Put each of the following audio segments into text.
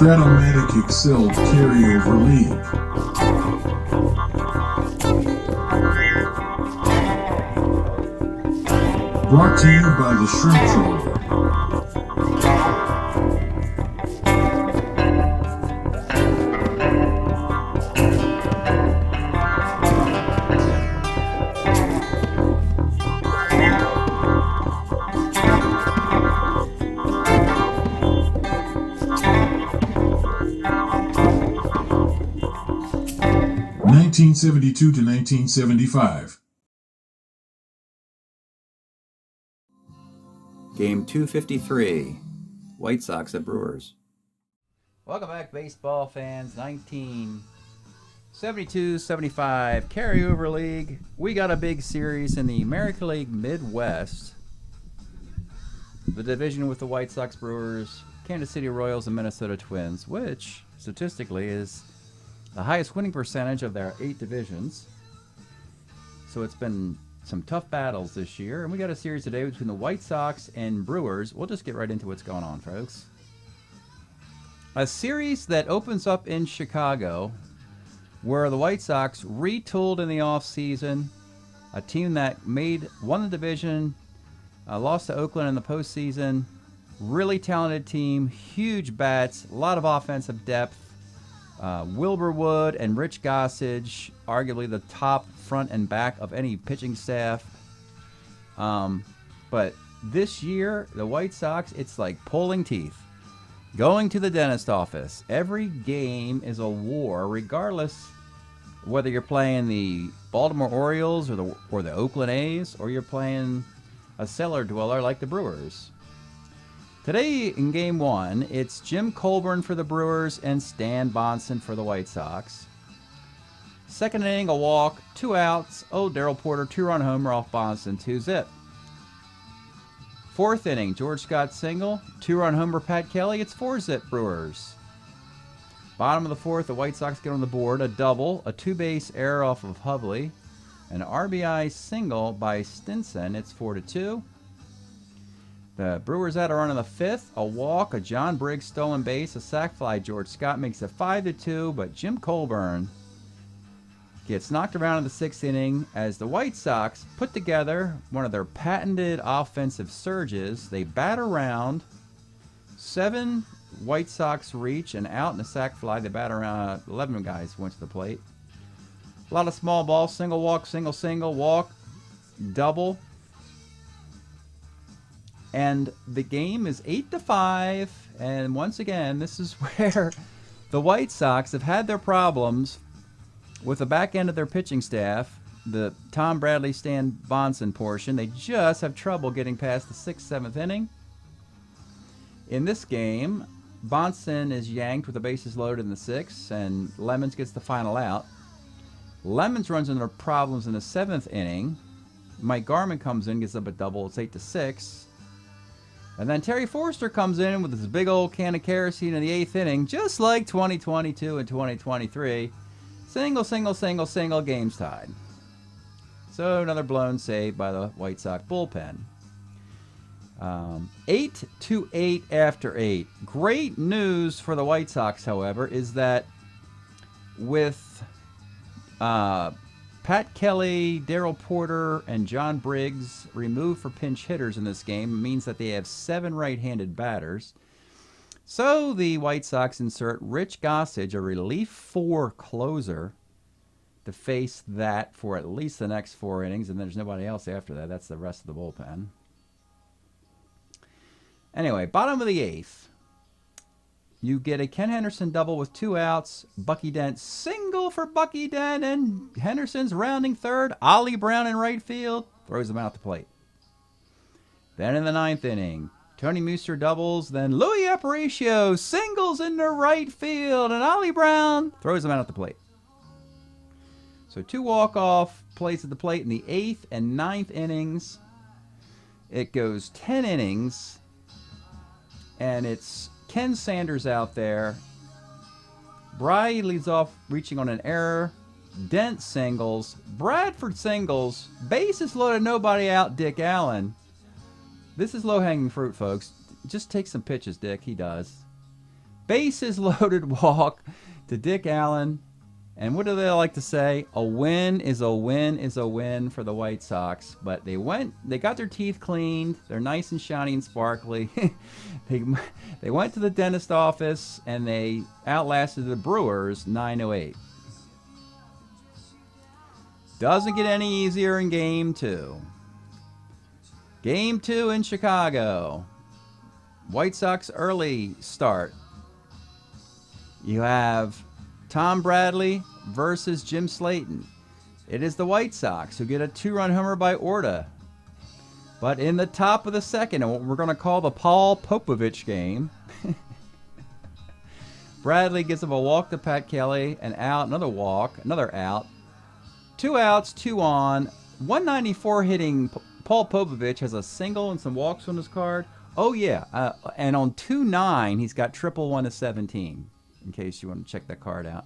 Strat-O-Matic Excel Carryover League. Brought to you by the Shrimp Troller. 1972 to 1975. Game 253, White Sox and Brewers. Welcome back, baseball fans. 1972-75 carryover league. We got a big series in the American League Midwest. The division with the White Sox, Brewers, Kansas City Royals, and Minnesota Twins, which statistically is the highest winning percentage of their 8 divisions. So it's been some tough battles this year, and we got a series today between the White Sox and Brewers. We'll just get right into what's going on, folks. A series that opens up in Chicago, where the White Sox retooled in the offseason, a team that won the division, lost to Oakland in the postseason, really talented team, huge bats, a lot of offensive depth. Wilbur Wood and Rich Gossage, arguably the top front and back of any pitching staff. But this year, the White Sox, it's like pulling teeth. Going to the dentist office. Every game is a war, regardless whether you're playing the Baltimore Orioles or the Oakland A's, or you're playing a cellar dweller like the Brewers. Today in Game 1, it's Jim Colburn for the Brewers and Stan Bonson for the White Sox. Second inning, a walk, 2 outs. Darrell Porter, 2-run homer off Bonson, 2-zip. Fourth inning, George Scott single, 2-run homer Pat Kelly, it's 4-zip Brewers. Bottom of the fourth, the White Sox get on the board, a double, a 2-base error off of Hovley, an RBI single by Stinson, it's 4-2. The Brewers had a run in the fifth, a walk, a John Briggs stolen base, a sac fly. George Scott makes it 5-2, but Jim Colburn gets knocked around in the sixth inning as the White Sox put together one of their patented offensive surges. They bat around, 7 White Sox reach and out in a sac fly. They bat around, 11 guys went to the plate. A lot of small balls, single walk, single, walk, double. And the game is 8-5, and once again, this is where the White Sox have had their problems with the back end of their pitching staff, the Tom Bradley, Stan Bonson portion. They just have trouble getting past the 6th, 7th inning. In this game, Bonson is yanked with the bases loaded in the 6th, and Lemons gets the final out. Lemons runs into problems in the 7th inning. Mike Garman comes in, gets up a double, it's 8-6. And then Terry Forster comes in with his big old can of kerosene in the 8th inning, just like 2022 and 2023. Single, game's tied. So another blown save by the White Sox bullpen. 8-8 after 8. Great news for the White Sox, however, is that with Pat Kelly, Darrell Porter, and John Briggs removed for pinch hitters in this game means that they have 7 right-handed batters. So the White Sox insert Rich Gossage, a relief 4 closer, to face that for at least the next 4 innings, and there's nobody else after that. That's the rest of the bullpen. Anyway, bottom of the 8th. You get a Ken Henderson double with 2 outs. Bucky Dent single for Bucky Dent, and Henderson's rounding third. Ollie Brown in right field throws him out the plate. Then in the 9th inning, Tony Muster doubles. Then Louis Aparicio singles into right field, and Ollie Brown throws him out at the plate. So 2 walk-off plays at the plate in the 8th and 9th innings. It goes 10 innings, and it's Ken Sanders out there. Bry leads off reaching on an error. Dent singles. Bradford singles. Bases loaded, nobody out. Dick Allen. This is low-hanging fruit, folks. Just take some pitches, Dick. He does. Bases loaded walk to Dick Allen. And what do they like to say? A win is a win is a win for the White Sox. But they got their teeth cleaned. They're nice and shiny and sparkly. They went to the dentist office and they outlasted the Brewers 9-8. Doesn't get any easier in Game 2. Game 2 in Chicago. White Sox early start. You have Tom Bradley versus Jim Slayton. It is the White Sox who get a 2-run homer by Orta. But in the top of the second, in what we're going to call the Paul Popovich game, Bradley gives him a walk to Pat Kelly, an out, another walk, another out. 2 outs, 2 on. 194 hitting Paul Popovich has a single and some walks on his card. Oh, yeah. And on 2-9, he's got triple 1 to 17, in case you want to check that card out.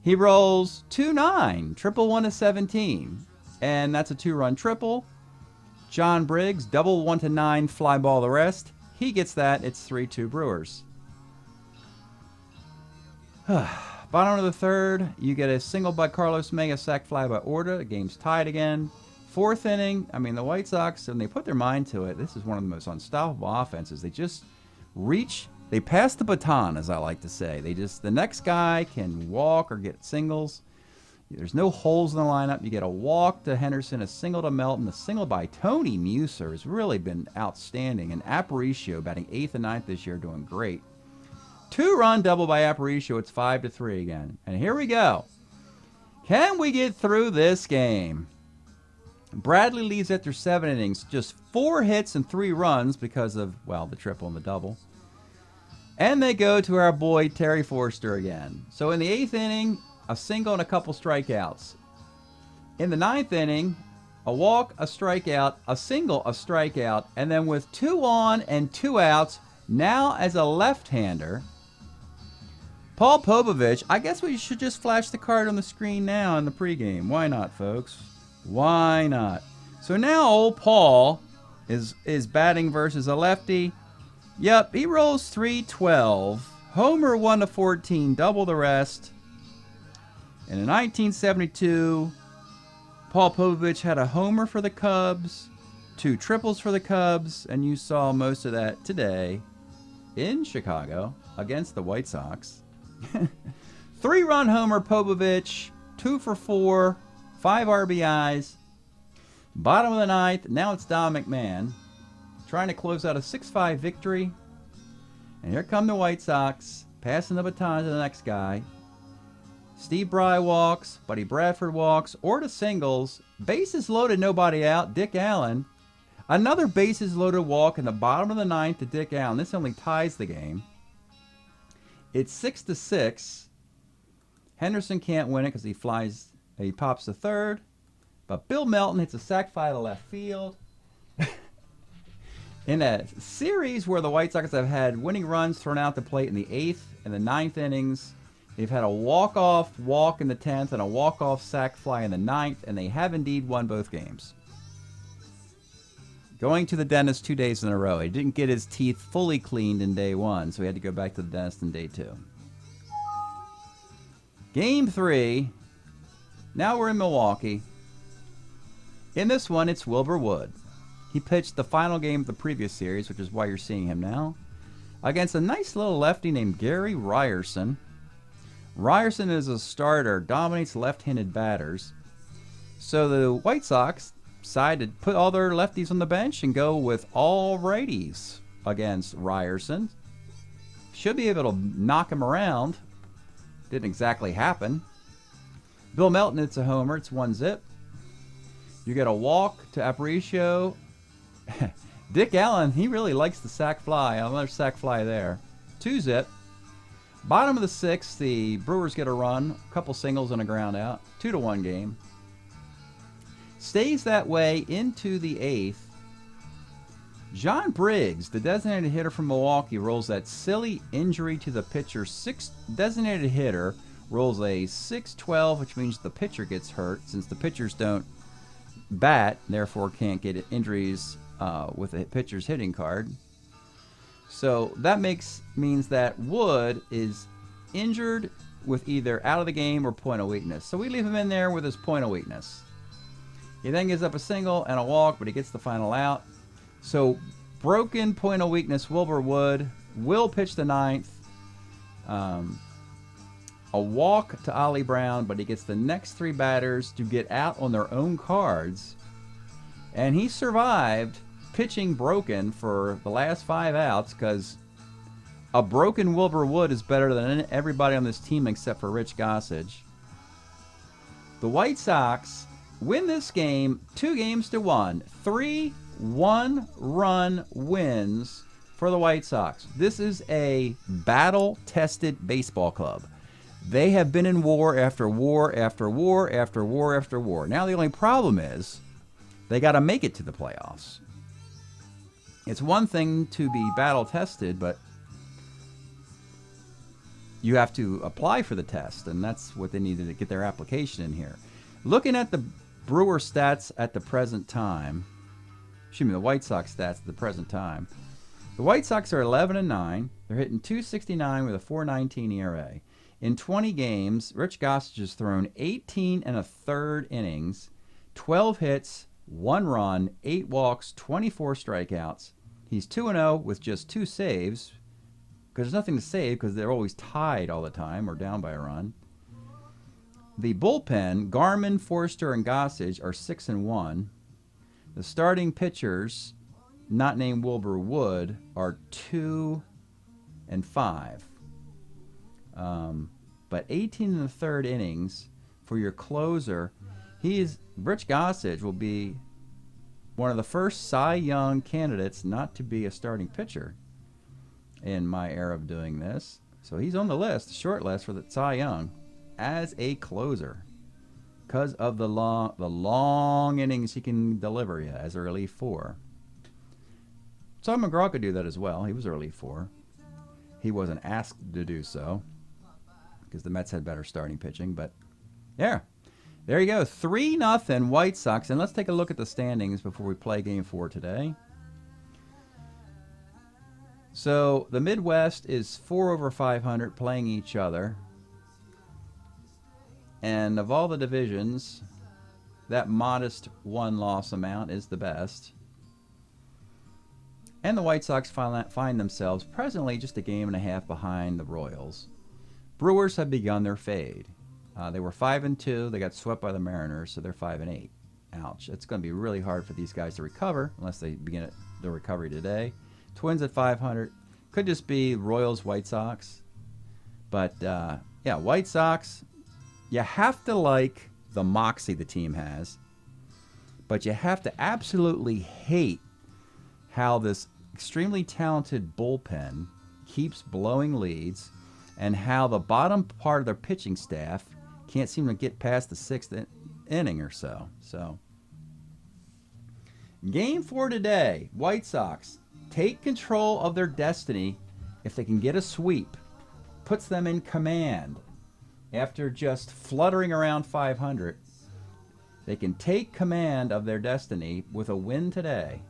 He rolls 2-9, triple 1 to 17. And that's a 2-run triple. John Briggs, double 1 to 9, fly ball the rest. He gets that. It's 3-2 Brewers. Bottom of the third, you get a single by Carlos Mega, sac fly by Orta. The game's tied again. Fourth inning, I mean, the White Sox, when they put their mind to it, this is one of the most unstoppable offenses. They just they pass the baton, as I like to say. The next guy can walk or get singles. There's no holes in the lineup. You get a walk to Henderson, a single to Melton, a single by Tony Muser has really been outstanding. And Aparicio batting 8th and 9th this year, doing great. 2-run double by Aparicio. It's 5-3 again. And here we go. Can we get through this game? Bradley leaves after 7 innings. Just 4 hits and 3 runs because of, well, the triple and the double. And they go to our boy Terry Forster again. So in the 8th inning, a single and a couple strikeouts. In the 9th inning, a walk, a strikeout, a single, a strikeout. And then with 2 on and 2 outs, now as a left-hander, Paul Popovich, I guess we should just flash the card on the screen now in the pregame. Why not, folks? Why not? So now old Paul is batting versus a lefty. Yep, he rolls 312. Homer 1 to 14, double the rest. And in 1972, Paul Popovich had a homer for the Cubs, 2 triples for the Cubs, and you saw most of that today in Chicago against the White Sox. 3-run homer Popovich, 2 for 4, 5 RBIs. Bottom of the 9th, now it's Don McMahon trying to close out a 6-5 victory. And here come the White Sox, passing the baton to the next guy. Steve Bry walks, Buddy Bradford walks, Orta singles, bases loaded, nobody out, Dick Allen. Another bases loaded walk in the bottom of the 9th to Dick Allen. This only ties the game. It's 6-6. Henderson can't win it because he pops to third. But Bill Melton hits a sac fly to left field. In a series where the White Sox have had winning runs thrown out the plate in the 8th and the 9th innings, they've had a walk-off walk in the 10th and a walk-off sac fly in the 9th, and they have indeed won both games. Going to the dentist 2 days in a row. He didn't get his teeth fully cleaned in day 1, so he had to go back to the dentist in day 2. Game 3. Now we're in Milwaukee. In this one, it's Wilbur Wood. He pitched the final game of the previous series, which is why you're seeing him now, against a nice little lefty named Gary Ryerson. Ryerson is a starter, dominates left-handed batters. So the White Sox decided to put all their lefties on the bench and go with all righties against Ryerson. Should be able to knock him around. Didn't exactly happen. Bill Melton hits a homer. It's 1-0. You get a walk to Aparicio. Dick Allen, he really likes the sac fly. Another sac fly there. 2-0. Bottom of the 6th, the Brewers get a run. A couple singles and a ground out. 2-1 game. Stays that way into the 8th. John Briggs, the designated hitter from Milwaukee, rolls that silly injury to the pitcher. Designated hitter rolls a 6-12, which means the pitcher gets hurt, since the pitchers don't bat, therefore can't get injuries with the pitcher's hitting card. So that means that Wood is injured with either out of the game or point of weakness. So we leave him in there with his point of weakness. He then gives up a single and a walk, but he gets the final out. So broken point of weakness Wilbur Wood will pitch the ninth. A walk to Ollie Brown, but he gets the next three batters to get out on their own cards. And he survived pitching broken for the last 5 outs, because a broken Wilbur Wood is better than everybody on this team except for Rich Gossage. The White Sox win this game 2-1. 3 one-run wins for the White Sox. This is a battle-tested baseball club. They have been in war after war after war after war after war. Now the only problem is they got to make it to the playoffs. It's one thing to be battle-tested, but you have to apply for the test, and that's what they needed to get their application in here. Looking at the Brewer stats at the present time, the White Sox stats at the present time, the White Sox are 11-9. They're hitting .269 with a .419 ERA. In 20 games, Rich Gossage has thrown 18 1/3 innings, 12 hits, 1 run, 8 walks, 24 strikeouts. He's 2-0 with just 2 saves, because there's nothing to save because they're always tied all the time or down by a run. The bullpen, Garman, Forster, and Gossage, are 6-1. The starting pitchers, not named Wilbur Wood, are 2-5. But 18 1/3 innings for your closer. Rich Gossage will be one of the first Cy Young candidates not to be a starting pitcher in my era of doing this. So he's on the list, the short list for the Cy Young as a closer, because of the long innings he can deliver you as a relief 4. So McGraw could do that as well. He was a relief 4. He wasn't asked to do so because the Mets had better starting pitching. But yeah, there you go. 3-0 White Sox. And let's take a look at the standings before we play Game 4 today. So the Midwest is 4 over 500 playing each other. And of all the divisions, that modest 1-loss amount is the best. And the White Sox find themselves presently just a game and a half behind the Royals. Brewers have begun their fade. They were 5-2. They got swept by the Mariners, so they're 5-8. Ouch. It's going to be really hard for these guys to recover unless they begin the recovery today. Twins at 500. Could just be Royals, White Sox. But, yeah, White Sox, you have to like the moxie the team has. But you have to absolutely hate how this extremely talented bullpen keeps blowing leads, and how the bottom part of their pitching staff can't seem to get past the 6th inning or so. So, Game 4 today, White Sox take control of their destiny if they can get a sweep. Puts them in command. After just fluttering around 500, they can take command of their destiny with a win today.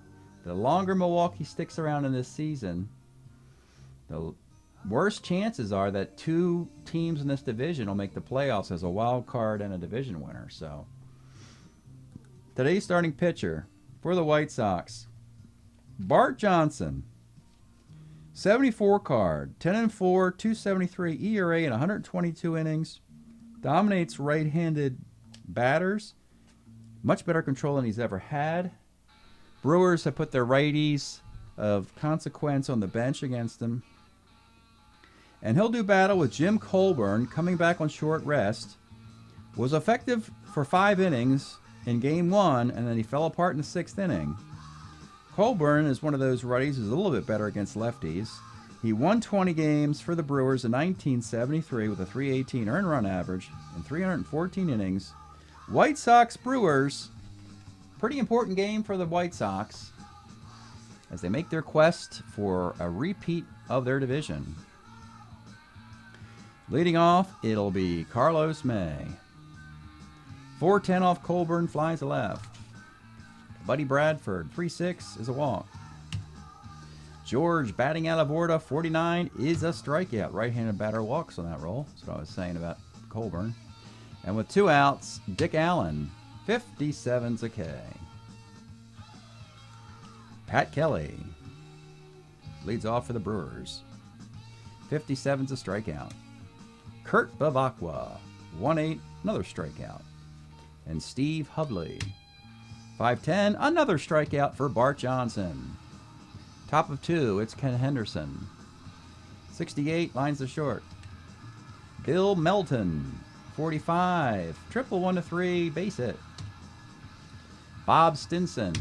The longer Milwaukee sticks around in this season, the worse chances are that 2 teams in this division will make the playoffs as a wild card and a division winner. So, today's starting pitcher for the White Sox, Bart Johnson, 74 card, 10-4, 273 ERA in 122 innings, dominates right-handed batters, much better control than he's ever had. Brewers have put their righties of consequence on the bench against him. And he'll do battle with Jim Colburn, coming back on short rest. Was effective for 5 innings in Game 1, and then he fell apart in the 6th inning. Colburn is one of those righties who's a little bit better against lefties. He won 20 games for the Brewers in 1973 with a .318 earned run average in 314 innings. White Sox Brewers, pretty important game for the White Sox as they make their quest for a repeat of their division. Leading off, it'll be Carlos May. 4-10 off Colburn, flies to left. Buddy Bradford, 3-6 is a walk. George batting out of order, 49 is a strikeout. Right-handed batter walks on that roll. That's what I was saying about Colburn. And with 2 outs, Dick Allen, 57's a K. Pat Kelly leads off for the Brewers. 57's a strikeout. Kurt Bavacqua, 1-8, another strikeout. And Steve Hubley, 5-10, another strikeout for Bart Johnson. Top of 2, it's Ken Henderson. 68, lines to short. Bill Melton, 45, triple 1-3, base hit. Bob Stinson,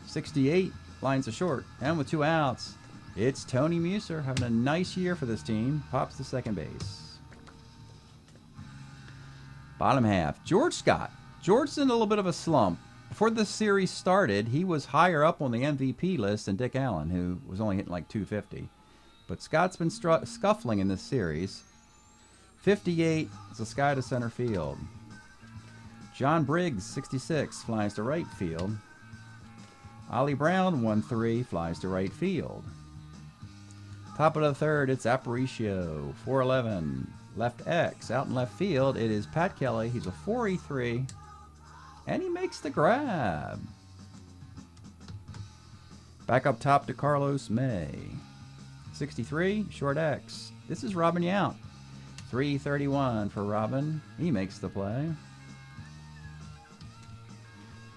68, lines to short. And with 2 outs, it's Tony Muser having a nice year for this team. Pops to second base. Bottom half, George Scott. George's in a little bit of a slump. Before the series started, he was higher up on the MVP list than Dick Allen, who was only hitting like 250. But Scott's been scuffling in this series. 58 is a sky to center field. John Briggs, 66, flies to right field. Ollie Brown, 1-3, flies to right field. Top of the third, it's Aparicio, 4-11, left X. Out in left field, it is Pat Kelly. He's a 4-3, and he makes the grab. Back up top to Carlos May, 63, short X. This is Robin Yount, 3-31 for Robin. He makes the play.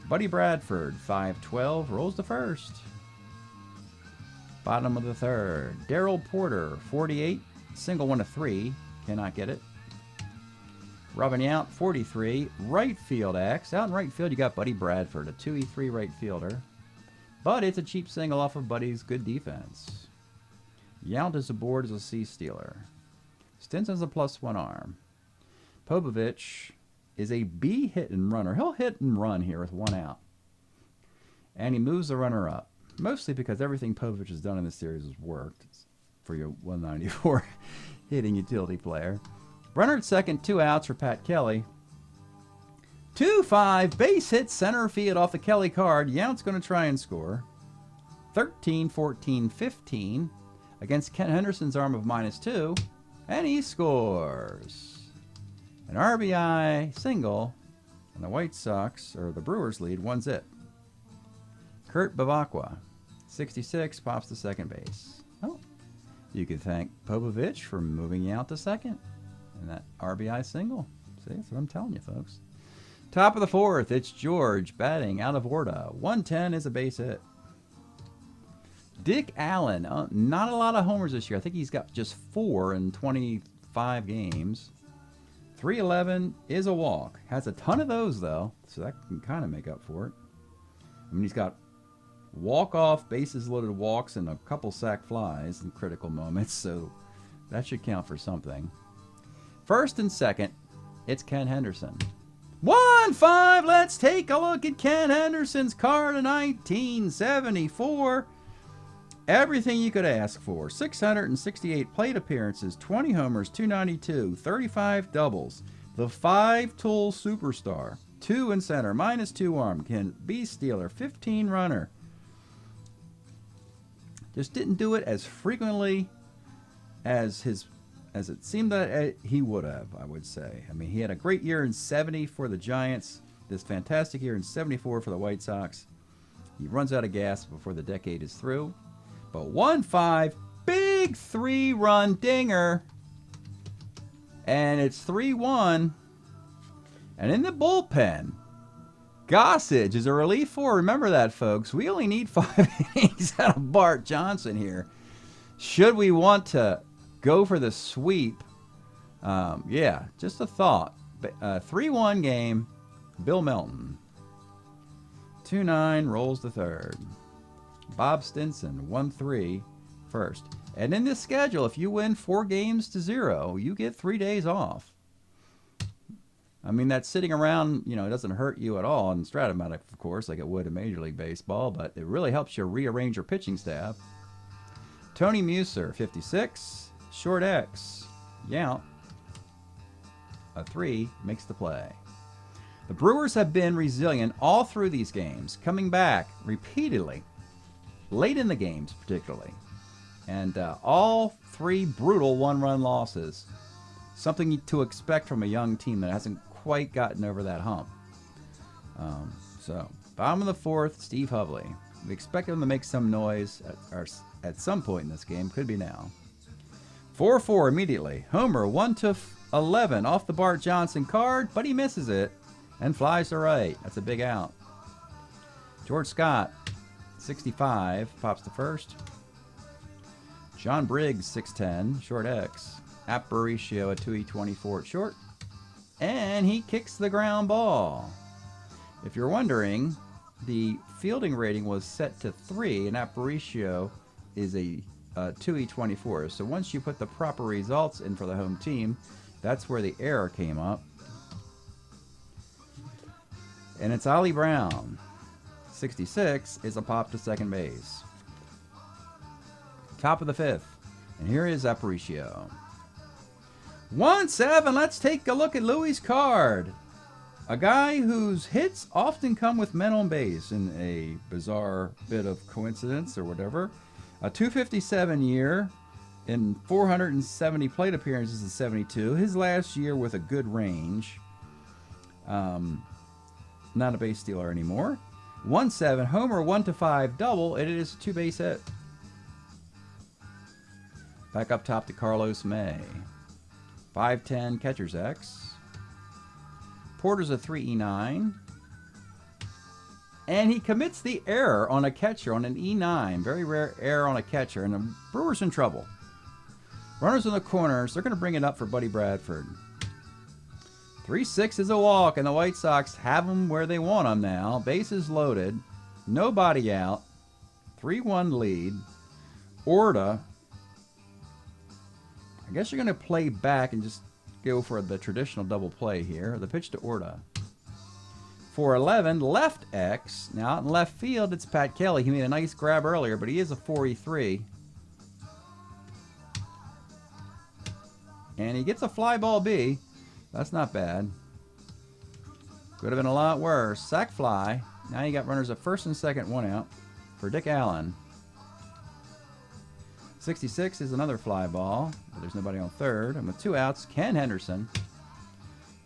Buddy Bradford, 5-12, rolls to first. Bottom of the third, Darrell Porter, 48, single 1-3, cannot get it. Robin Yount, 43, right field X. Out in right field, you got Buddy Bradford, a 2-3 right fielder. But it's a cheap single off of Buddy's good defense. Yount is aboard as a C-stealer. Stinson's a +1 arm. Popovich is a B hit and runner. He'll hit and run here with 1 out. And he moves the runner up. Mostly because everything Popovich has done in this series has worked for your 194 hitting utility player. Runner at second, 2 outs for Pat Kelly. 2-5, base hit center field off the Kelly card. Yount's going to try and score. 13, 14, 15 against Ken Henderson's arm of -2. And he scores. An RBI single. And the White Sox, or the Brewers, lead 1-0. Kurt Bavacqua, 66, pops to second base. Oh, you could thank Popovich for moving you out to second. And that RBI single. See, that's what I'm telling you, folks. Top of the fourth, it's George batting out of order. 110 is a base hit. Dick Allen, not a lot of homers this year. I think he's got just 4 in 25 games. 311 is a walk. Has a ton of those, though, so that can kind of make up for it. I mean, he's got walk-off, bases-loaded walks and a couple sac flies in critical moments, so that should count for something. First and second, it's Ken Henderson. 1-5, let's take a look at Ken Henderson's card of 1974. Everything you could ask for. 668 plate appearances, 20 homers, 292, 35 doubles. The 5-tool superstar. 2 in center, -2 arm, can be stealer, 15 runner. Just didn't do it as frequently as it seemed that he would have, I would say. I mean, he had a great year in 70 for the Giants, this fantastic year in 74 for the White Sox. He runs out of gas before the decade is through. But 1-5, big 3-run dinger. And it's 3-1. And in the bullpen, Gossage is a relief for. Remember that, folks. We only need 5 innings out of Bart Johnson here. Should we want to go for the sweep? Yeah, just a thought. 3-1 game. Bill Melton. 2-9, rolls the third. Bob Stinson, 1-3, first. And in this schedule, if you win 4 games to 0, you get 3 days off. I mean, that sitting around, you know, it doesn't hurt you at all in Strat-O-Matic, of course, like it would in Major League Baseball, but it really helps you rearrange your pitching staff. Tony Muser, 56, short X. Yount, a 3, makes the play. The Brewers have been resilient all through these games, coming back repeatedly, late in the games particularly. And all 3 brutal 1-run losses. Something to expect from a young team that hasn't quite gotten over that hump. So, bottom of the 4th, Steve Hovley. We expect him to make some noise at some point in this game. Could be now. 4-4 immediately. Homer 1-11 off the Bart Johnson card, but he misses it and flies to right. That's a big out. George Scott, 65, pops to first. John Briggs, 6'10", short X. Aparicio, a 2E24 at short. And he kicks the ground ball. If you're wondering, the fielding rating was set to 3, and Aparicio is a 2E24. So once you put the proper results in for the home team, that's where the error came up. And it's Ollie Brown. 66 is a pop to second base. Top of the 5th. And here is Aparicio. 1-7. Let's take a look at Louis' card. A guy whose hits often come with men on base in a bizarre bit of coincidence or whatever. A 257 year in 470 plate appearances in 72. His last year with a good range. Not a base stealer anymore. 1-7 homer, 1-5 double, and it is a 2-base hit. Back up top to Carlos May. 5'10 catcher's X. Porter's a 3E9. And he commits the error on a catcher on an E9. Very rare error on a catcher. And the Brewers in trouble. Runners in the corners. They're going to bring it up for Buddy Bradford. 3-6 is a walk, and the White Sox have them where they want them now. Bases loaded. Nobody out. 3-1 lead. Orta. I guess you're going to play back and just go for the traditional double play here. The pitch to Orta. 4-11, left X. Now out in left field, it's Pat Kelly. He made a nice grab earlier, but he is a 4E3. And he gets a fly ball B. That's not bad. Could have been a lot worse. Sac fly. Now you got runners at first and second, 1 out for Dick Allen. 66 is another fly ball, but there's nobody on third. And with 2 outs, Ken Henderson.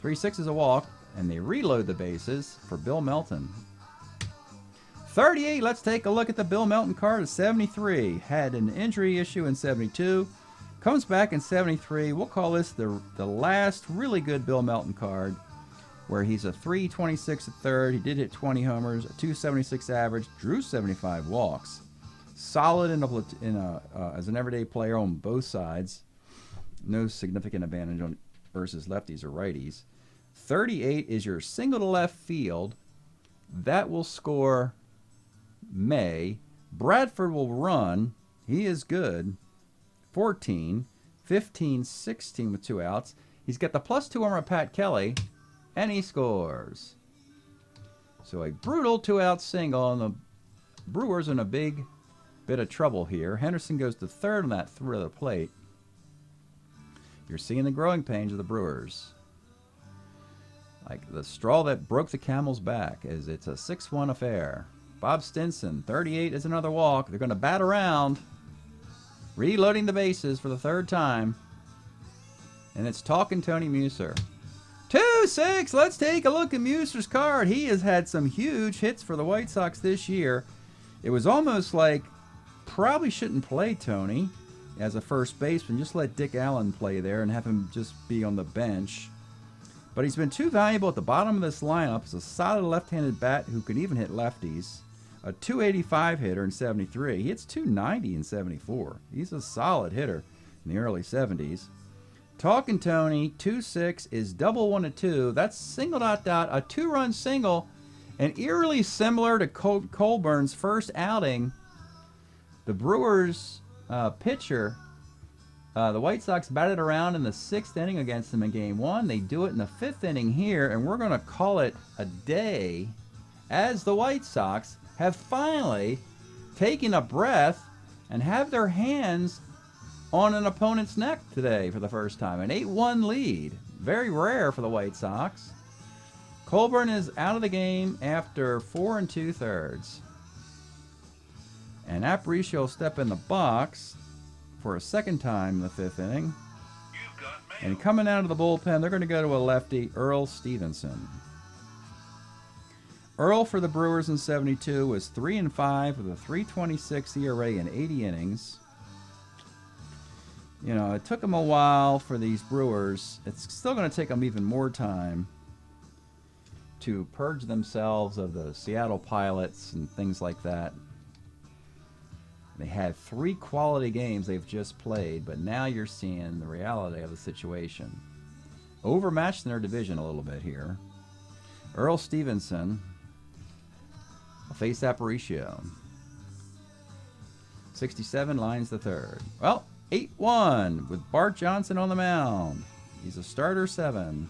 3-6 is a walk, and they reload the bases for Bill Melton. 38, let's take a look at the Bill Melton card at 73. Had an injury issue in 72. Comes back in 73. We'll call this the last really good Bill Melton card, where he's a 3.26 at third. He did hit 20 homers, a 2.76 average, drew 75 walks. Solid as an everyday player on both sides. No significant advantage on versus lefties or righties. 38 is your single to left field. That will score May. Bradford will run. He is good. 14, 15, 16 with 2 outs. He's got the +2 homer of Pat Kelly, and he scores. So a brutal 2-out single, and the Brewers in a big bit of trouble here. Henderson goes to third on that through the plate. You're seeing the growing pains of the Brewers. Like the straw that broke the camel's back, as it's a 6-1 affair. Bob Stinson, 38 is another walk. They're going to bat around. Reloading the bases for the 3rd time. And it's talking Tony Muser. 2-6. Let's take a look at Muser's card. He has had some huge hits for the White Sox this year. It was almost like probably shouldn't play Tony as a first baseman. Just let Dick Allen play there and have him just be on the bench. But he's been too valuable at the bottom of this lineup. He's a solid left-handed bat who can even hit lefties. A 285 hitter in 73. He hits 290 in 74. He's a solid hitter in the early 70s. Talking Tony, 2-6 is double 1-2. That's single ... a 2-run single, and eerily similar to Colburn's first outing. The Brewers pitcher, the White Sox batted around in the 6th inning against them in Game 1. They do it in the 5th inning here, and we're going to call it a day as the White Sox have finally taken a breath and have their hands on an opponent's neck today for the first time. An 8-1 lead. Very rare for the White Sox. Colburn is out of the game after 4 2/3. And Aparicio will step in the box. for a second time in the 5th inning. And coming out of the bullpen, they're going to go to a lefty, Earl Stevenson. Earl for the Brewers in 72 was 3-5 with a 3.26 ERA in 80 innings. You know, it took them a while for these Brewers. It's still going to take them even more time to purge themselves of the Seattle Pilots and things like that. They had 3 quality games they've just played, but now you're seeing the reality of the situation. Overmatched in their division a little bit here. Earl Stevenson will face Aparicio. 67 lines the 3rd. Well, 8-1 with Bart Johnson on the mound. He's a starter 7.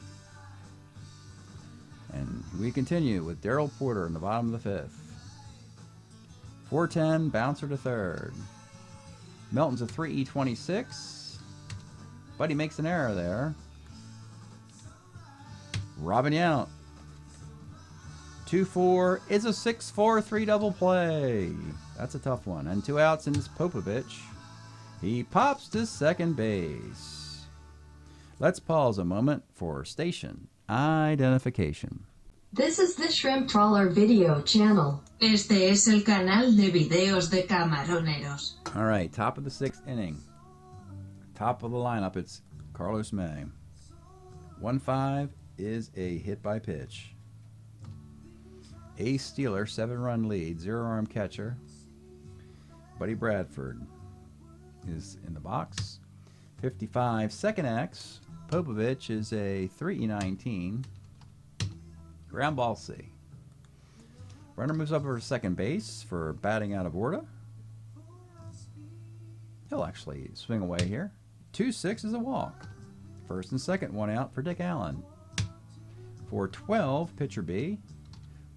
And we continue with Darrell Porter in the bottom of the 5th. 4-10, bouncer to 3rd. Melton's a 3.26, but he makes an error there. Robin Yount. 2-4 is a 6-4 3-double play. That's a tough one. And 2 outs, and it's Popovich. He pops to second base. Let's pause a moment for station identification. This is the Shrimp Trawler video channel. Este es el canal de videos de camaroneros. All right, top of the 6th inning. Top of the lineup, it's Carlos May. 1-5 is a hit by pitch. Ace Steeler, 7-run lead, 0-arm catcher. Buddy Bradford is in the box. 55, second X. Popovich is a 3.19. Ground ball C. Runner moves up over to second base for batting out of order. He'll actually swing away here. 2-6 is a walk. First and second, 1 out for Dick Allen. 4-12, pitcher B.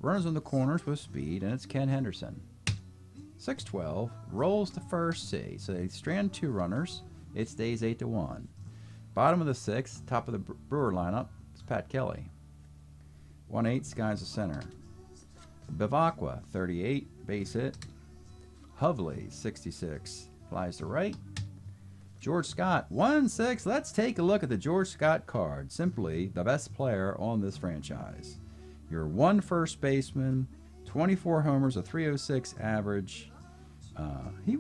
Runners on the corners with speed, and it's Ken Henderson. 6-12, rolls to first C. So they strand 2 runners. It stays 8-1. Bottom of the 6th, top of the Brewer lineup, it's Pat Kelly. 1-8, skies the center. Bivacqua, 38, base hit. Hovley, 66, flies to right. George Scott, 1-6. Let's take a look at the George Scott card. Simply the best player on this franchise. Your 1 first baseman, 24 homers, a 306 average. He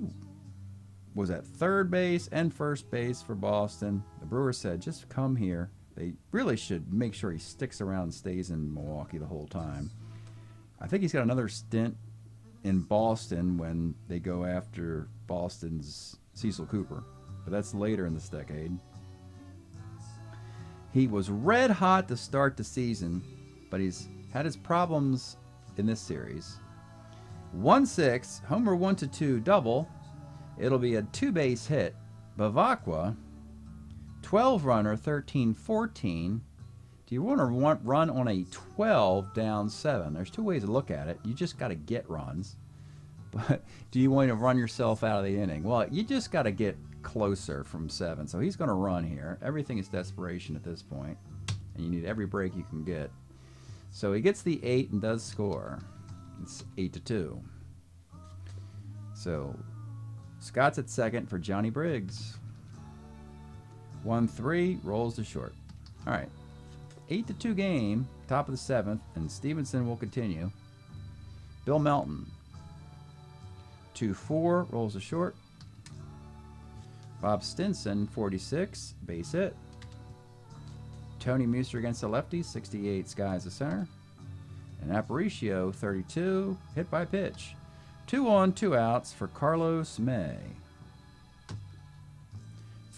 was at third base and first base for Boston. The Brewers said, just come here. They really should make sure he sticks around and stays in Milwaukee the whole time. I think he's got another stint in Boston when they go after Boston's Cecil Cooper. But that's later in this decade. He was red hot to start the season, but he's had his problems in this series. 1-6, homer 1-2 double. It'll be a 2-base hit. Bivacqua, 12-runner, 13-14. Do you want to run on a 12 down 7? There's 2 ways to look at it. You just got to get runs. But do you want to run yourself out of the inning? Well, you just got to get closer from 7. So he's going to run here. Everything is desperation at this point, and you need every break you can get. So he gets the 8 and does score. It's 8-2. So Scott's at second for Johnny Briggs. 1-3, rolls to short. All right, 8-2 game, top of the 7th, and Stevenson will continue. Bill Melton, 2-4, rolls to short. Bob Stinson, 46, base hit. Tony Muster against the lefty, 68, skies the center. And Aparicio, 32, hit by pitch. 2 on, 2 outs for Carlos May.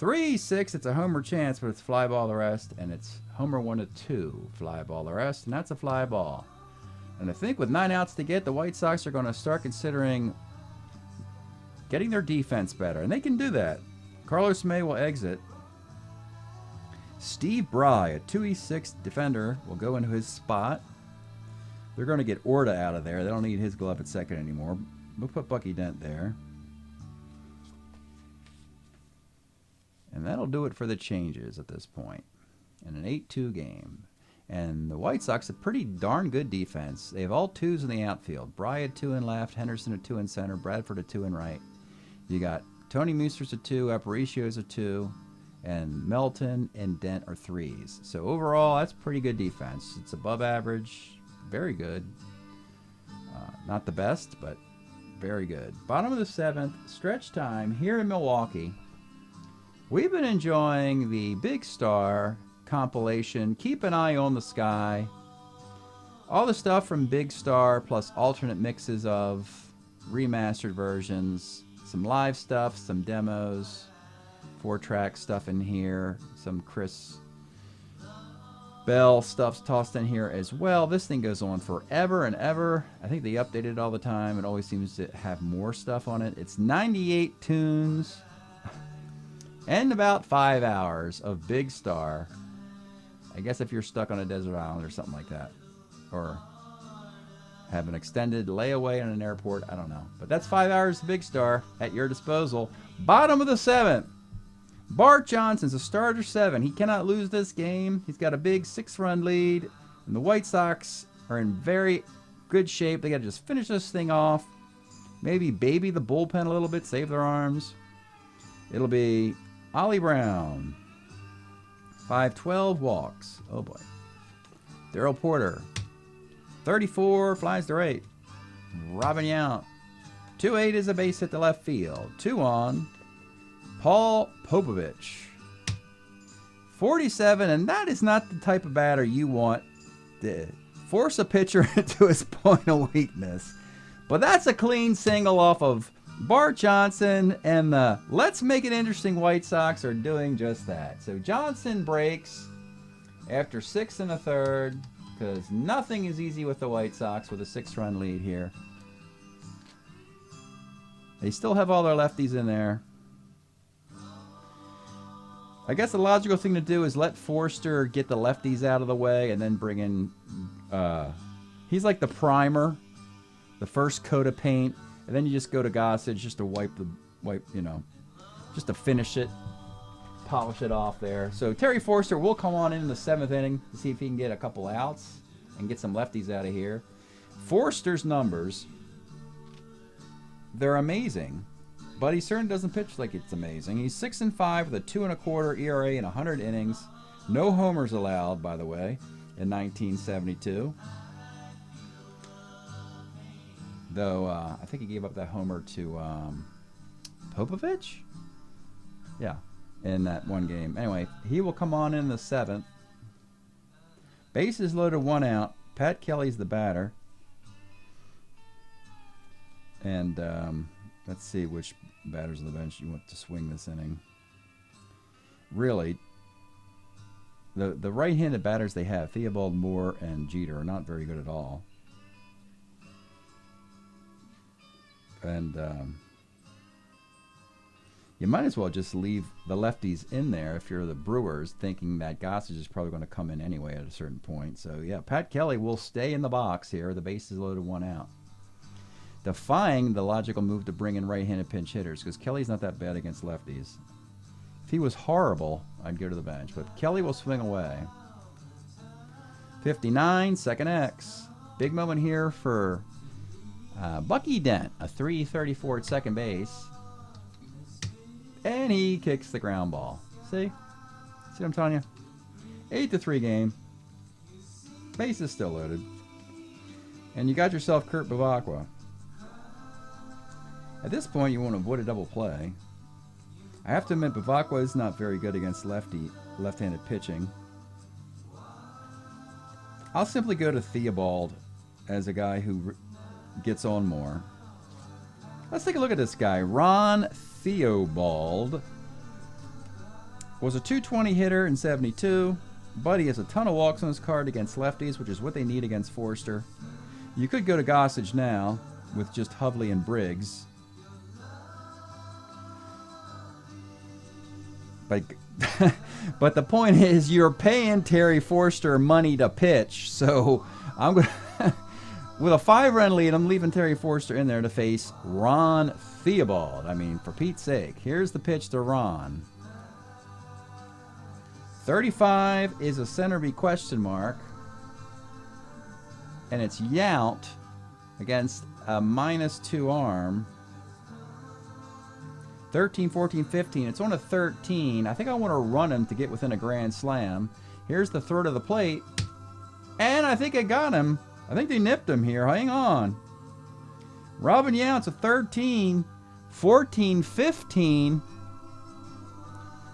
3-6, it's a homer chance, but it's fly ball the rest, and it's homer 1-2, fly ball the rest, and that's a fly ball. And I think with 9 outs to get, the White Sox are going to start considering getting their defense better, and they can do that. Carlos May will exit. Steve Bry, a 2-6 defender, will go into his spot. They're going to get Orta out of there. They don't need his glove at second anymore. We'll put Bucky Dent there. And that'll do it for the changes at this point. In an 8-2 game. And the White Sox have pretty darn good defense. They have all 2s in the outfield. Bry at 2 in left, Henderson at 2 in center, Bradford at 2 in right. You got Tony Mooster's a 2, Aparicio's a 2, and Melton and Dent are 3s. So overall, that's pretty good defense. It's above average, very good. Not the best, but very good. Bottom of the 7th, stretch time here in Milwaukee. We've been enjoying the Big Star compilation, Keep an Eye on the Sky. All the stuff from Big Star plus alternate mixes of remastered versions, some live stuff, some demos, 4-track stuff in here, some Chris Bell stuff's tossed in here as well. This thing goes on forever and ever. I think they update it all the time. It always seems to have more stuff on it. It's 98 tunes and about 5 hours of Big Star. I guess if you're stuck on a desert island or something like that, or have an extended layaway in an airport, I don't know. But that's 5 hours of Big Star at your disposal. Bottom of the 7th. Bart Johnson's a starter 7. He cannot lose this game. He's got a big 6-run lead. And the White Sox are in very good shape. They got to just finish this thing off. Maybe baby the bullpen a little bit, save their arms. It'll be Ollie Brown. 5-12 walks. Oh boy. Darryl Porter. 34 flies to right. Robin Yount. 2-8 is a base hit to left field. 2 on. Paul Popovich. 47, and that is not the type of batter you want to force a pitcher into his point of weakness. But that's a clean single off of Bart Johnson, and the Let's Make It Interesting White Sox are doing just that. So Johnson breaks after 6 1/3, because nothing is easy with the White Sox with a 6-run lead here. They still have all their lefties in there. I guess the logical thing to do is let Forster get the lefties out of the way and then bring in... he's like the primer, the first coat of paint, and then you just go to Gossage just to just to finish it, polish it off there. So Terry Forster will come on in the 7th inning to see if he can get a couple outs and get some lefties out of here. Forster's numbers, they're amazing. But he certainly doesn't pitch like it's amazing. He's 6-5 with a 2.25 ERA in 100 innings. No homers allowed, by the way, in 1972. Though I think he gave up that homer to Popovich? Yeah, in that one game. Anyway, he will come on in the 7th. Bases loaded, 1 out. Pat Kelly's the batter. And... let's see which batters on the bench you want to swing this inning. Really, the right-handed batters they have, Theobald, Moore, and Jeter, are not very good at all. And you might as well just leave the lefties in there if you're the Brewers, thinking that Gossage is probably going to come in anyway at a certain point. So, yeah, Pat Kelly will stay in the box here. The bases loaded, 1 out. Defying the logical move to bring in right-handed pinch hitters, because Kelly's not that bad against lefties. If he was horrible, I'd go to the bench, but Kelly will swing away. 59, second X. Big moment here for Bucky Dent, a 3.34 at second base. And he kicks the ground ball. See what I'm telling you? 8-3 game. Base is still loaded. And you got yourself Kurt Bavacqua. At this point, you want to avoid a double play. I have to admit, Bavacqua is not very good against left-handed pitching. I'll simply go to Theobald as a guy who gets on more. Let's take a look at this guy. Ron Theobald was a .220 hitter in 72, but he has a ton of walks on his card against lefties, which is what they need against Forster. You could go to Gossage now with just Hovley and Briggs. But the point is, you're paying Terry Forster money to pitch, so I'm going with a 5-run lead, I'm leaving Terry Forster in there to face Ron Theobald. I mean, for Pete's sake. Here's the pitch to Ron. 35 is a center V question mark, and it's Yount against a -2 arm. 13, 14, 15. It's on a 13. I think I want to run him to get within a grand slam. Here's the third of the plate. And I think I got him. I think they nipped him here. Hang on. Robin Yount's a 13. 14, 15.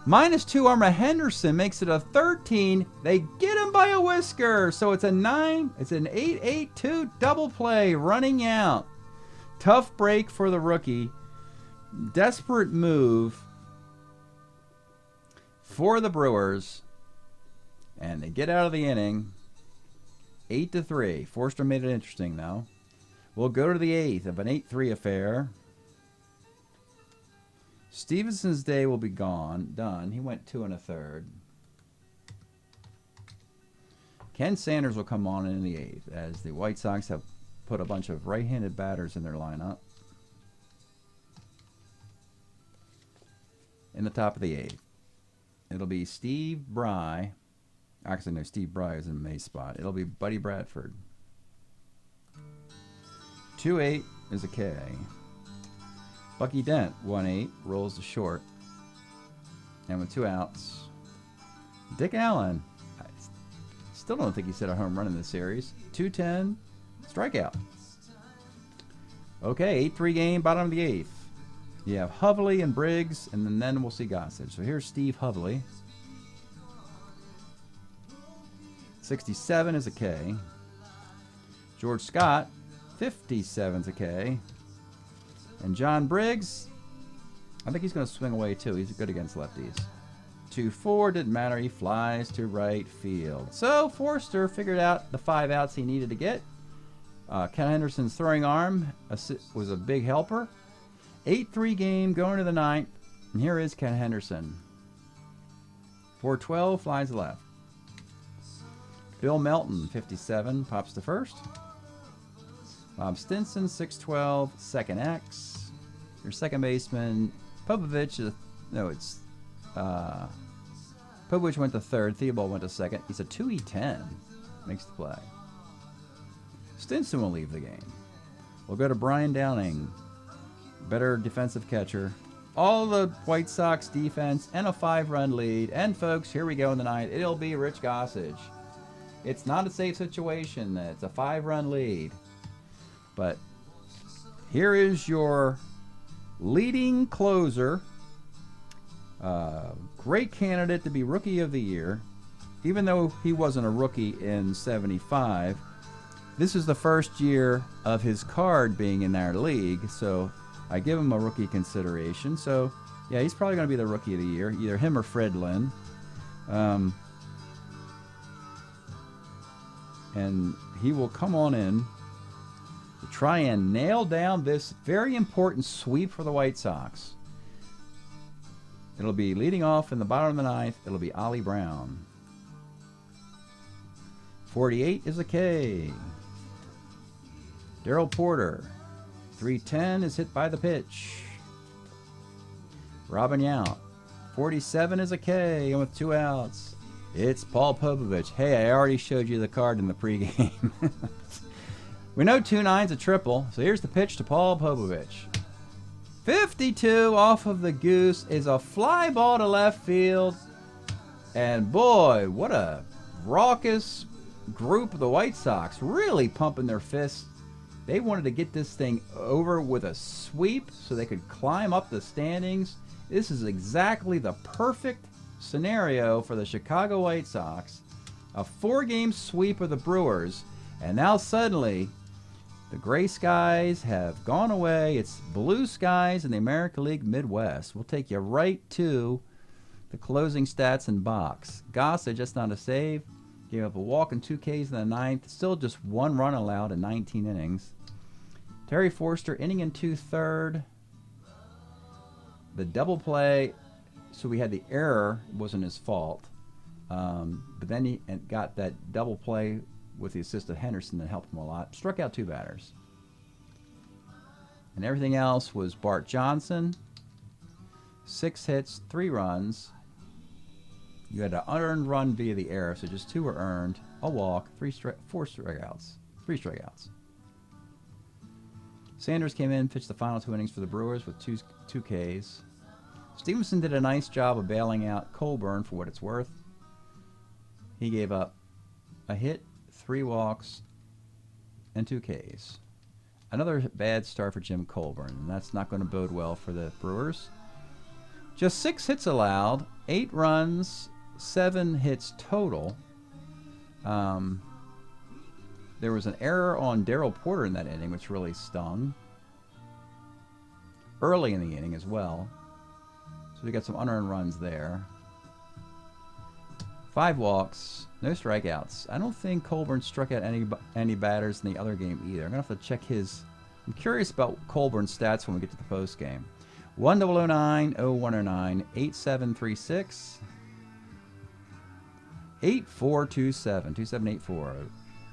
-2 Arma Henderson makes it a 13. They get him by a whisker. So it's a 9. It's an 8-8-2 double play running out. Tough break for the rookie. Desperate move for the Brewers. And they get out of the inning. 8-3. Forster made it interesting, though. We'll go to the 8th of an 8-3 affair. Stevenson's day will be done. He went 2 1/3. Ken Sanders will come on in the 8th as the White Sox have put a bunch of right-handed batters in their lineup. In the top of the 8th, it'll be Steve Bry. Actually, no, Steve Bry is in the May spot. It'll be Buddy Bradford. 2-8 is a K. Bucky Dent, 1-8, rolls to short. And with 2 outs, Dick Allen. I still don't think he's hit a home run in this series. 2-10, strikeout. Okay, 8-3 game, bottom of the 8th. You have Hovley and Briggs, and then we'll see Gossage. So here's Steve Hovley. 67 is a K. George Scott, 57 is a K. And John Briggs, I think he's going to swing away too. He's good against lefties. 2-4, didn't matter. He flies to right field. So Forster figured out the 5 outs he needed to get. Ken Henderson's throwing arm was a big helper. 8-3 game going to the 9th. And here is Ken Henderson. 4-12, flies left. Bill Melton, 57, pops to first. Bob Stinson, 6-12, second X. Your second baseman, Popovich, Popovich went to third. Theobald went to second. He's a 2-10. Makes the play. Stinson will leave the game. We'll go to Brian Downing. Better defensive catcher. All the White Sox defense and a 5-run lead. And folks, here we go in the 9th. It'll be Rich Gossage. It's not a safe situation. It's a 5-run lead. But here is your leading closer. Great candidate to be Rookie of the Year. Even though he wasn't a rookie in 75, this is the first year of his card being in our league. So I give him a rookie consideration. So, yeah, he's probably going to be the Rookie of the Year. Either him or Fred Lynn. And he will come on in to try and nail down this very important sweep for the White Sox. It'll be leading off in the bottom of the 9th. It'll be Ollie Brown. 48 is a K. Darrell Porter. 310 is hit by the pitch. Robin Yount. 47 is a K, and with 2 outs, it's Paul Popovich. Hey, I already showed you the card in the pregame. We know 2-9's a triple, so here's the pitch to Paul Popovich. 52 off of the goose is a fly ball to left field. And boy, what a raucous group of the White Sox, really pumping their fists. They wanted to get this thing over with a sweep so they could climb up the standings. This is exactly the perfect scenario for the Chicago White Sox. A 4-game sweep of the Brewers, and now suddenly the gray skies have gone away. It's blue skies in the American League Midwest. We'll take you right to the closing stats and box. Gossage, just not a save. Gave up a walk and 2 Ks in the 9th. Still just 1 run allowed in 19 innings. Terry Forster, inning and 2/3. The double play, so we had the error, wasn't his fault. But then he got that double play with the assist of Henderson that helped him a lot. Struck out 2 batters. And everything else was Bart Johnson. 6 hits, 3 runs. You had an unearned run via the error, so just 2 were earned. A walk, 4 strikeouts. 3 strikeouts. Sanders came in, pitched the final 2 innings for the Brewers with 2 Ks. Stevenson did a nice job of bailing out Colburn for what it's worth. He gave up a hit, 3 walks, and 2 Ks. Another bad start for Jim Colburn, and that's not going to bode well for the Brewers. Just 6 hits allowed, 8 runs, 7 hits total. There was an error on Darryl Porter in that inning, which really stung. Early in the inning as well. So we got some unearned runs there. 5 walks, no strikeouts. I don't think Colburn struck out any batters in the other game either. I'm going to have to check his... I'm curious about Colburn's stats when we get to the post game. 1009, 0109, 8736, 8427, 2784.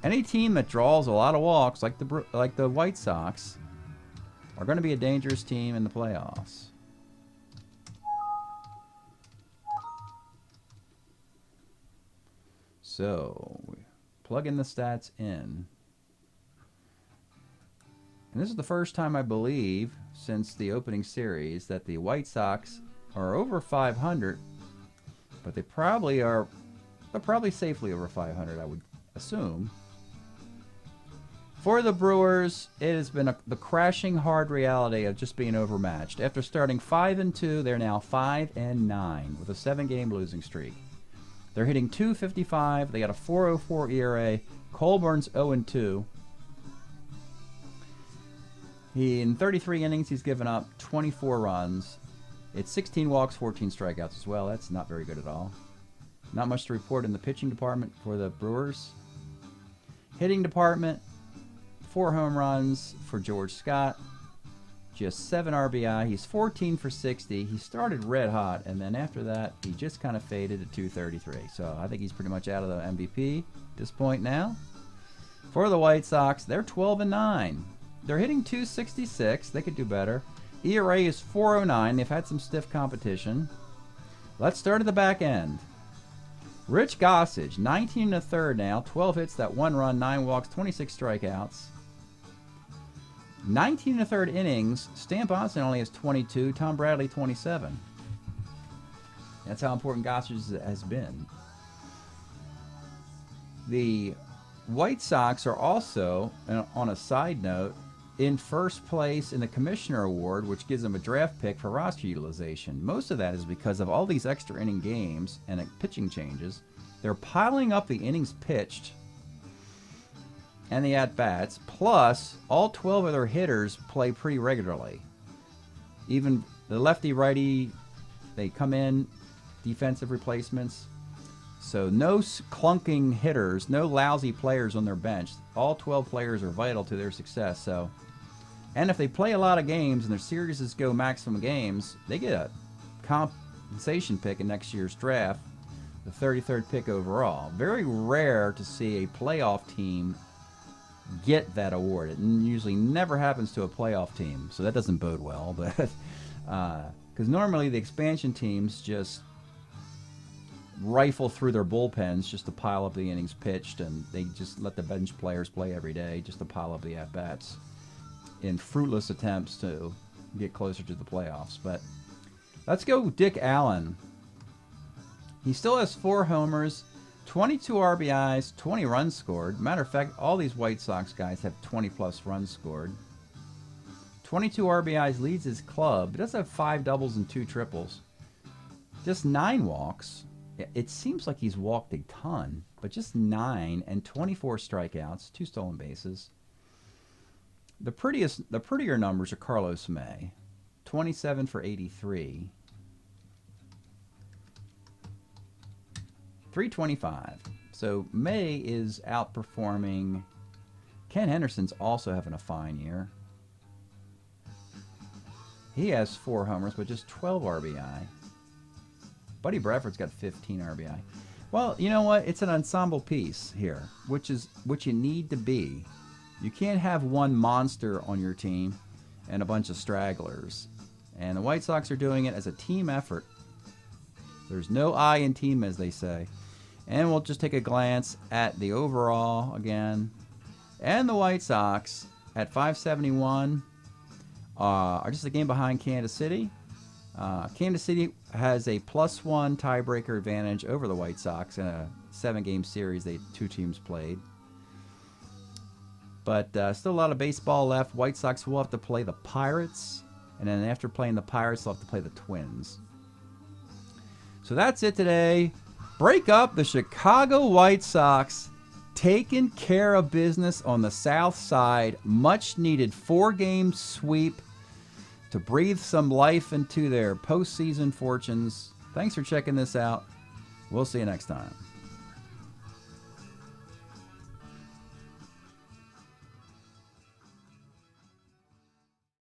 Any team that draws a lot of walks, like the White Sox, are going to be a dangerous team in the playoffs. So, we plug in the stats in. And this is the first time, I believe, since the opening series that the White Sox are over 500, but they're probably safely over 500, I would assume. For the Brewers, it has been the crashing hard reality of just being overmatched. After starting 5-2, they're now 5-9 with a 7-game losing streak. They're hitting .255. They got a .404 ERA. Colburn's 0-2. In 33 innings, he's given up 24 runs. It's 16 walks, 14 strikeouts as well. That's not very good at all. Not much to report in the pitching department for the Brewers. Hitting department, 4 home runs for George Scott. Just 7 RBI. He's 14 for 60. He started red hot, and then after that, he just kind of faded at 233. So I think he's pretty much out of the MVP at this point now. For the White Sox, they're 12-9. They're hitting .266. They could do better. ERA is .409. They've had some stiff competition. Let's start at the back end. Rich Gossage, 19 1/3 now. 12 hits, that 1 run, 9 walks, 26 strikeouts. 19 1/3 innings. Stan Boston only has 22. Tom Bradley 27. That's how important Gossage has been. The White Sox are also, on a side note, in first place in the Commissioner Award, which gives them a draft pick for roster utilization. Most of that is because of all these extra inning games and pitching changes. They're piling up the innings pitched and the at-bats, plus all 12 of their hitters play pretty regularly. Even the lefty-righty, they come in, defensive replacements. So no clunking hitters, no lousy players on their bench. All 12 players are vital to their success. So, and if they play a lot of games and their series go maximum games, they get a compensation pick in next year's draft, the 33rd pick overall. Very rare to see a playoff team get that award. It usually never happens to a playoff team, so that doesn't bode well. But because normally the expansion teams just rifle through their bullpens just to pile up the innings pitched, and they just let the bench players play every day just to pile up the at-bats in fruitless attempts to get closer to the playoffs. But let's go Dick Allen. He still has 4 homers, 22 RBIs, 20 runs scored. Matter of fact, all these White Sox guys have 20-plus runs scored. 22 RBIs, leads his club. He does have 5 doubles and 2 triples. Just 9 walks. It seems like he's walked a ton, but just 9 and 24 strikeouts, 2 stolen bases. The prettier numbers are Carlos May, 27 for 83, 325. So May is outperforming. Ken Henderson's also having a fine year. He has 4 homers, but just 12 RBI. Buddy Bradford's got 15 RBI. Well, you know what? It's an ensemble piece here, which is what you need to be. You can't have one monster on your team and a bunch of stragglers. And the White Sox are doing it as a team effort. There's no I in team, as they say. And we'll just take a glance at the overall again. And the White Sox at 571 are just a game behind Kansas City. Kansas City has a +1 tiebreaker advantage over the White Sox in a 7-game series two teams played. But still a lot of baseball left. White Sox will have to play the Pirates. And then after playing the Pirates, they'll have to play the Twins. So that's it today. Break up the Chicago White Sox. Taking care of business on the South Side. Much needed 4-game sweep to breathe some life into their postseason fortunes. Thanks for checking this out. We'll see you next time.